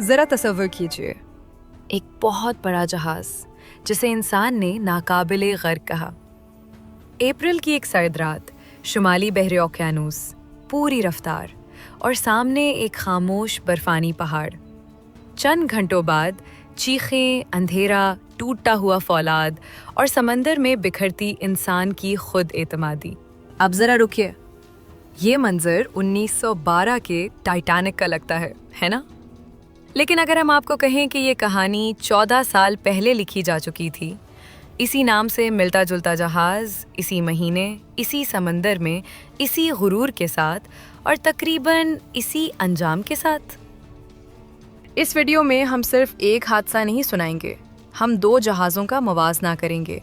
ذرا تصور کیجیے، ایک بہت بڑا جہاز جسے انسان نے ناقابل غرق کہا۔ اپریل کی ایک سرد رات، شمالی بحر اوقیانوس، پوری رفتار، اور سامنے ایک خاموش برفانی پہاڑ۔ چند گھنٹوں بعد چیخیں، اندھیرا، ٹوٹتا ہوا فولاد اور سمندر میں بکھرتی انسان کی خود اعتمادی۔ اب ذرا رکیے، یہ منظر 1912 کے ٹائٹینک کا لگتا ہے نا؟ لیکن اگر ہم آپ کو کہیں کہ یہ کہانی 14 سال پہلے لکھی جا چکی تھی، اسی نام سے ملتا جلتا جہاز، اسی مہینے، اسی سمندر میں، اسی غرور کے ساتھ، اور تقریباً اسی انجام کے ساتھ؟ اس ویڈیو میں ہم صرف ایک حادثہ نہیں سنائیں گے، ہم 2 جہازوں کا موازنہ کریں گے،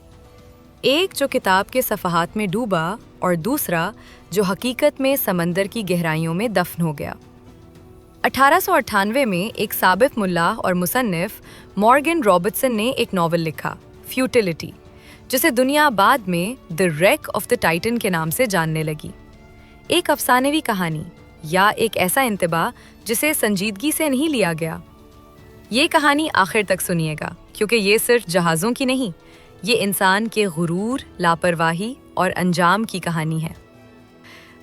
ایک جو کتاب کے صفحات میں ڈوبا اور دوسرا جو حقیقت میں سمندر کی گہرائیوں میں دفن ہو گیا۔ 1898 میں ایک سابق ملا اور مصنف مارگن رابرٹسن نے ایک ناول لکھا، فیوٹیلیٹی، جسے دنیا بعد میں دی ریک آف دی ٹائٹن کے نام سے جاننے لگی۔ ایک افسانوی کہانی یا ایک ایسا انتباہ جسے سنجیدگی سے نہیں لیا گیا۔ یہ کہانی آخر تک سنیے گا، کیونکہ یہ صرف جہازوں کی نہیں، یہ انسان کے غرور، لاپرواہی اور انجام کی کہانی ہے۔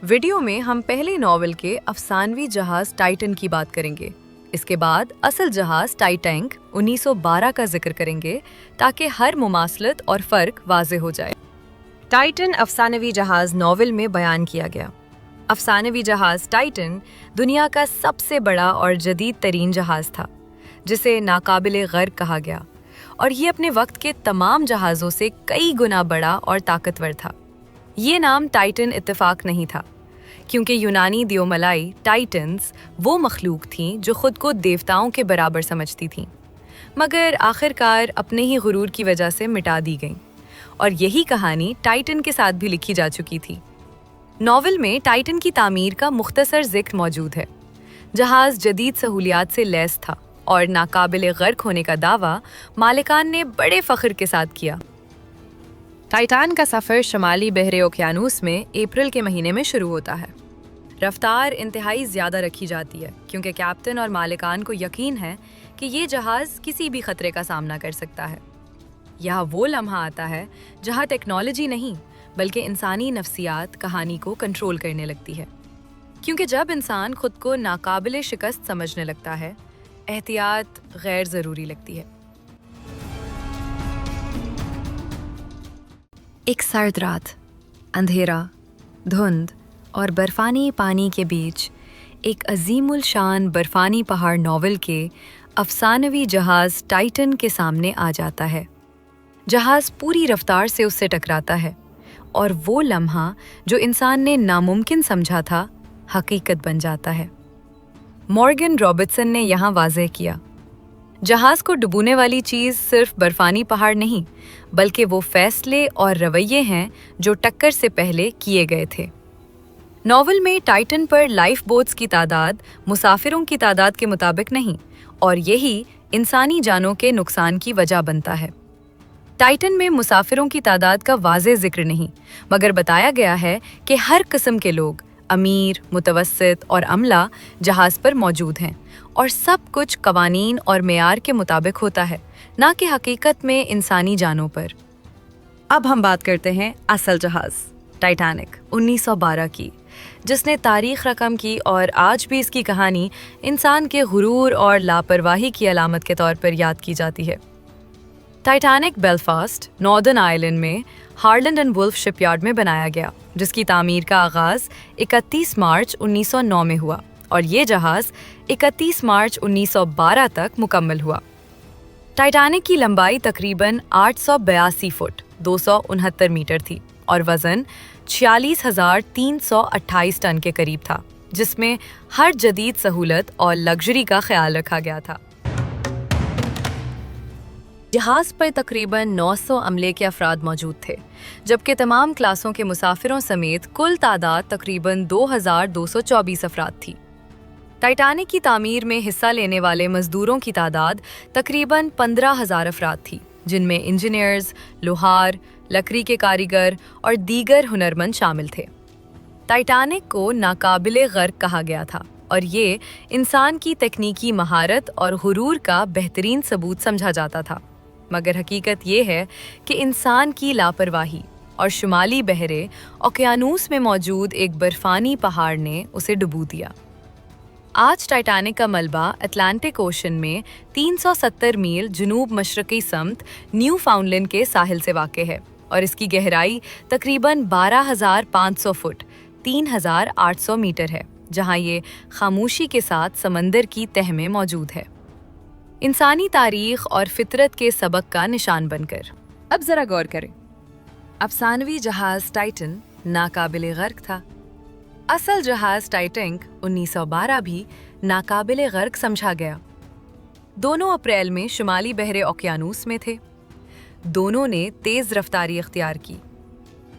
ویڈیو میں ہم پہلے ناول کے افسانوی جہاز ٹائٹن کی بات کریں گے، اس کے بعد اصل جہاز ٹائٹینک 1912 کا ذکر کریں گے تاکہ ہر مماثلت اور فرق واضح ہو جائے۔ ٹائٹن افسانوی جہاز ناول میں بیان کیا گیا۔ افسانوی جہاز ٹائٹن دنیا کا سب سے بڑا اور جدید ترین جہاز تھا، جسے ناقابل غرق کہا گیا، اور یہ اپنے وقت کے تمام جہازوں سے کئی گنا بڑا اور طاقتور تھا۔ یہ نام ٹائٹن اتفاق نہیں تھا، کیونکہ یونانی دیوملائی ٹائٹنز وہ مخلوق تھیں جو خود کو دیوتاؤں کے برابر سمجھتی تھیں، مگر آخرکار اپنے ہی غرور کی وجہ سے مٹا دی گئیں، اور یہی کہانی ٹائٹن کے ساتھ بھی لکھی جا چکی تھی۔ ناول میں ٹائٹن کی تعمیر کا مختصر ذکر موجود ہے۔ جہاز جدید سہولیات سے لیس تھا اور ناقابل غرق ہونے کا دعویٰ مالکان نے بڑے فخر کے ساتھ کیا۔ ٹائٹان کا سفر شمالی بحر اوقیانوس میں اپریل کے مہینے میں شروع ہوتا ہے۔ رفتار انتہائی زیادہ رکھی جاتی ہے، کیونکہ کیپٹن اور مالکان کو یقین ہے کہ یہ جہاز کسی بھی خطرے کا سامنا کر سکتا ہے۔ یہاں وہ لمحہ آتا ہے جہاں ٹیکنالوجی نہیں بلکہ انسانی نفسیات کہانی کو کنٹرول کرنے لگتی ہے، کیونکہ جب انسان خود کو ناقابل شکست سمجھنے لگتا ہے، احتیاط غیر ضروری لگتی ہے۔ ایک سرد رات، اندھیرا، دھند اور برفانی پانی کے بیچ ایک عظیم الشان برفانی پہاڑ ناول کے افسانوی جہاز ٹائٹن کے سامنے آ جاتا ہے۔ جہاز پوری رفتار سے اس سے ٹکراتا ہے، اور وہ لمحہ جو انسان نے ناممکن سمجھا تھا، حقیقت بن جاتا ہے۔ مارگن رابرٹسن نے یہاں واضح کیا، جہاز کو ڈبونے والی چیز صرف برفانی پہاڑ نہیں، بلکہ وہ فیصلے اور رویے ہیں جو ٹکر سے پہلے کیے گئے تھے۔ ناول میں ٹائٹن پر لائف بوٹس کی تعداد مسافروں کی تعداد کے مطابق نہیں، اور یہی انسانی جانوں کے نقصان کی وجہ بنتا ہے۔ ٹائٹن میں مسافروں کی تعداد کا واضح ذکر نہیں، مگر بتایا گیا ہے کہ ہر قسم کے لوگ، امیر، متوسط اور عملہ، جہاز پر موجود ہیں، اور سب کچھ قوانین اور معیار کے مطابق ہوتا ہے، نہ کہ حقیقت میں انسانی جانوں پر۔ اب ہم بات کرتے ہیں اصل جہاز ٹائٹینک 1912 کی، جس نے تاریخ رقم کی اور آج بھی اس کی کہانی انسان کے غرور اور لاپرواہی کی علامت کے طور پر یاد کی جاتی ہے۔ ٹائٹینک بیلفاسٹ، ناردرن آئرلینڈ میں ہارلینڈ اینڈ وولف شپ یارڈ میں بنایا گیا، جس کی تعمیر کا آغاز 31 مارچ 1909 میں ہوا، اور یہ جہاز 31 مارچ 1912 تک مکمل ہوا۔ ٹائٹینک کی لمبائی تقریباً 882 فٹ 269 میٹر تھی، اور وزن 46,328 ٹن کے قریب تھا، جس میں ہر جدید سہولت اور لگژری کا خیال رکھا گیا تھا۔ جہاز پر تقریباً 900 عملے کے افراد موجود تھے، جبکہ تمام کلاسوں کے مسافروں سمیت کل تعداد تقریباً 2224 افراد تھی۔ ٹائٹینک کی تعمیر میں حصہ لینے والے مزدوروں کی تعداد تقریباً 15,000 افراد تھی، جن میں انجینئرز، لوہار، لکڑی کے کاریگر اور دیگر ہنرمند شامل تھے۔ ٹائٹینک کو ناقابل غرق کہا گیا تھا، اور یہ انسان کی تکنیکی مہارت اور غرور کا بہترین ثبوت سمجھا جاتا تھا، مگر حقیقت یہ ہے کہ انسان کی لاپرواہی اور شمالی بحرے اوقیانوس میں موجود ایک برفانی پہاڑ نے اسے ڈبو دیا۔ آج ٹائٹینک کا ملبہ اٹلانٹک اوشن میں 370 میل جنوب مشرقی سمت نیو فاؤنڈلینڈ کے ساحل سے واقع ہے اور اس کی گہرائی تقریباً 12,500 فٹ 3,800 میٹر ہے، جہاں یہ خاموشی کے ساتھ سمندر کی تہہ میں موجود ہے، انسانی تاریخ اور فطرت کے سبق کا نشان بن کر۔ اب ذرا غور کریں، افسانوی جہاز ٹائٹن ناقابل غرق تھا، اصل جہاز ٹائٹینک 1912 بھی ناقابل غرق سمجھا گیا۔ دونوں اپریل میں شمالی بحر اوقیانوس میں تھے، دونوں نے تیز رفتاری اختیار کی،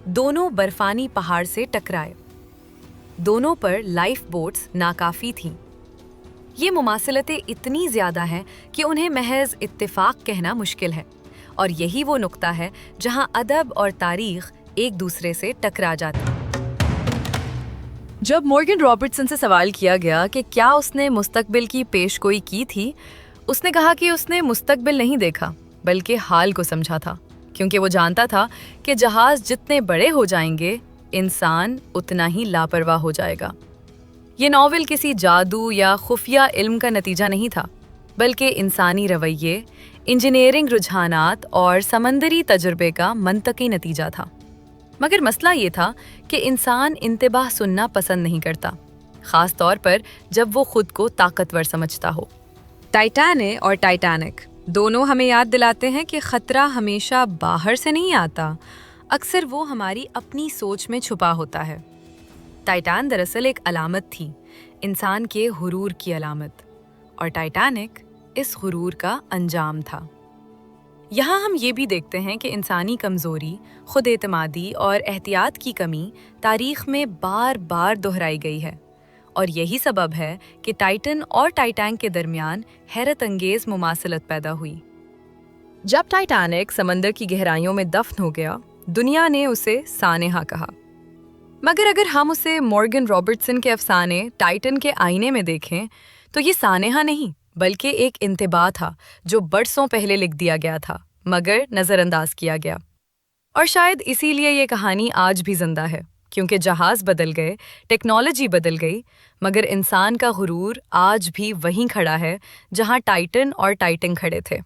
دونوں برفانی پہاڑ سے ٹکرائے، دونوں پر لائف بوٹس ناکافی تھیں۔ یہ مماثلتیں اتنی زیادہ ہیں کہ انہیں محض اتفاق کہنا مشکل ہے، اور یہی وہ نقطہ ہے جہاں ادب اور تاریخ ایک دوسرے سے ٹکرا جاتے ہیں۔ جب مورگن رابرٹسن سے سوال کیا گیا کہ کیا اس نے مستقبل کی پیش گوئی کی تھی، اس نے کہا کہ اس نے مستقبل نہیں دیکھا بلکہ حال کو سمجھا تھا، کیونکہ وہ جانتا تھا کہ جہاز جتنے بڑے ہو جائیں گے، انسان اتنا ہی لاپرواہ ہو جائے گا۔ یہ ناول کسی جادو یا خفیہ علم کا نتیجہ نہیں تھا، بلکہ انسانی رویے، انجینئرنگ رجحانات اور سمندری تجربے کا منطقی نتیجہ تھا۔ مگر مسئلہ یہ تھا کہ انسان انتباہ سننا پسند نہیں کرتا، خاص طور پر جب وہ خود کو طاقتور سمجھتا ہو۔ ٹائٹینک اور ٹائٹینک دونوں ہمیں یاد دلاتے ہیں کہ خطرہ ہمیشہ باہر سے نہیں آتا، اکثر وہ ہماری اپنی سوچ میں چھپا ہوتا ہے۔ ٹائٹان دراصل ایک علامت تھی، انسان کے غرور کی علامت، اور ٹائٹینک اس غرور کا انجام تھا۔ یہاں ہم یہ بھی دیکھتے ہیں کہ انسانی کمزوری، خود اعتمادی اور احتیاط کی کمی تاریخ میں بار بار دہرائی گئی ہے، اور یہی سبب ہے کہ ٹائٹن اور ٹائٹینک کے درمیان حیرت انگیز مماثلت پیدا ہوئی۔ جب ٹائٹینک سمندر کی گہرائیوں میں دفن ہو گیا، دنیا نے اسے سانحہ کہا، مگر اگر ہم اسے مورگن رابرٹسن کے افسانے ٹائٹن کے آئینے میں دیکھیں تو یہ سانحہ نہیں بلکہ ایک انتباہ تھا جو برسوں پہلے لکھ دیا گیا تھا مگر نظر انداز کیا گیا۔ اور شاید اسی لیے یہ کہانی آج بھی زندہ ہے، کیونکہ جہاز بدل گئے، ٹیکنالوجی بدل گئی، مگر انسان کا غرور آج بھی وہیں کھڑا ہے جہاں ٹائٹن اور ٹائٹن کھڑے تھے۔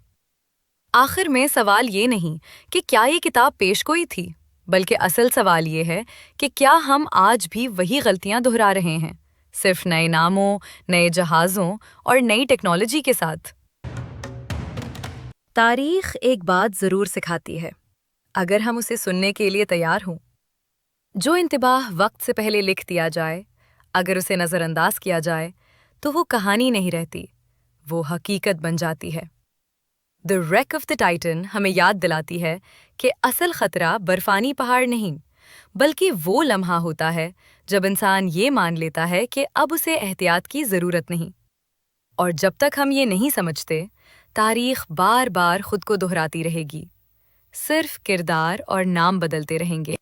آخر میں سوال یہ نہیں کہ کیا یہ کتاب پیش گوئی تھی، بلکہ اصل سوال یہ ہے کہ کیا ہم آج بھی وہی غلطیاں دہرا رہے ہیں، صرف نئے ناموں، نئے جہازوں اور نئی ٹیکنالوجی کے ساتھ۔ تاریخ ایک بات ضرور سکھاتی ہے، اگر ہم اسے سننے کے لیے تیار ہوں۔ جو انتباہ وقت سے پہلے لکھ دیا جائے، اگر اسے نظر انداز کیا جائے تو وہ کہانی نہیں رہتی، وہ حقیقت بن جاتی ہے۔ دی ریک آف دی ٹائٹن ہمیں یاد دلاتی ہے کہ اصل خطرہ برفانی پہاڑ نہیں، بلکہ وہ لمحہ ہوتا ہے جب انسان یہ مان لیتا ہے کہ اب اسے احتیاط کی ضرورت نہیں۔ اور جب تک ہم یہ نہیں سمجھتے، تاریخ بار بار خود کو دہراتی رہے گی، صرف کردار اور نام بدلتے رہیں گے۔